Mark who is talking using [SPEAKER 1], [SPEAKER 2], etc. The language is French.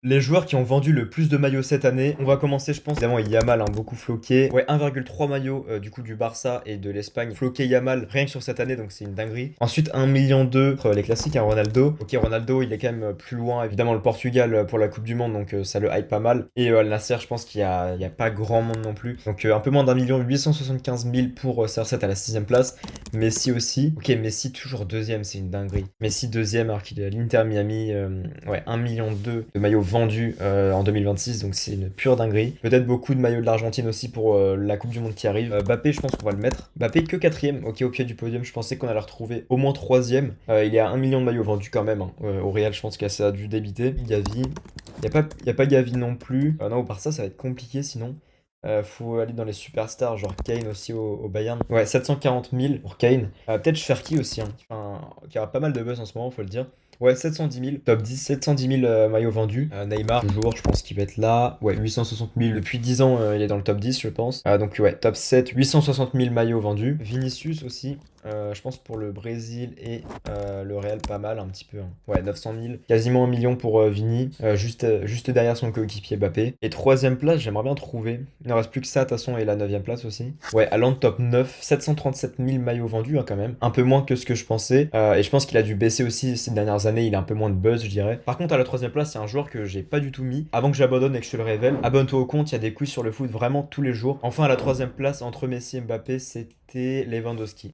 [SPEAKER 1] Les joueurs qui ont vendu le plus de maillots cette année, on va commencer, je pense. Évidemment, Yamal, hein, beaucoup floqué. Ouais, 1,3 maillots du coup du Barça et de l'Espagne. Floqué Yamal, rien que sur cette année, donc c'est une dinguerie. Ensuite, 1,2 million les classiques, hein, Ronaldo. Ok, Ronaldo, il est quand même plus loin. Évidemment, le Portugal pour la Coupe du Monde, donc ça le hype pas mal. Et Al Nasser, je pense qu'il y a pas grand monde non plus. Donc un peu moins d'1 875 000 pour CR7 à la 6ème place. Messi aussi. Ok, Messi toujours deuxième, c'est une dinguerie. Messi deuxième alors qu'il est à l'Inter Miami. Ouais, 1,2 million de maillots vendus en 2026, donc c'est une pure dinguerie. Peut-être beaucoup de maillots de l'Argentine aussi pour la Coupe du Monde qui arrive. Mbappé, je pense qu'on va le mettre. Mbappé que quatrième, ok, au pied du podium, je pensais qu'on allait le retrouver au moins troisième. Il est à 1 million de maillots vendus quand même, hein. Au Real, je pense que ça a dû débiter. Gavi, y a pas Gavi non plus. Non, au Barça, ça va être compliqué sinon. Faut aller dans les superstars, genre Kane aussi au Bayern. Ouais, 740 000 pour Kane. Peut-être Cherki aussi, hein, qui a pas mal de buzz en ce moment, faut le dire. Ouais, 710 000, top 10, 710 000 maillots vendus. Neymar, toujours, je pense qu'il va être là. Ouais, 860 000. Depuis 10 ans, il est dans le top 10, je pense. Donc, ouais, top 7, 860 000 maillots vendus. Vinicius aussi. Je pense pour le Brésil et le Real, pas mal, un petit peu, hein. Ouais, 900 000. Quasiment 1 million pour Vini. Juste derrière son coéquipier Mbappé. Et troisième place, j'aimerais bien trouver. Il ne reste plus que ça, de toute façon, et la neuvième place aussi. Ouais, Haaland, top 9. 737 000 maillots vendus, hein, quand même. Un peu moins que ce que je pensais. Et je pense qu'il a dû baisser aussi ces dernières années. Il a un peu moins de buzz, je dirais. Par contre, à la troisième place, c'est un joueur que j'ai pas du tout mis. Avant que j'abandonne et que je te le révèle, abonne-toi au compte, il y a des quiz sur le foot vraiment tous les jours. Enfin, à la troisième place, entre Messi et Mbappé, c'était Lewandowski.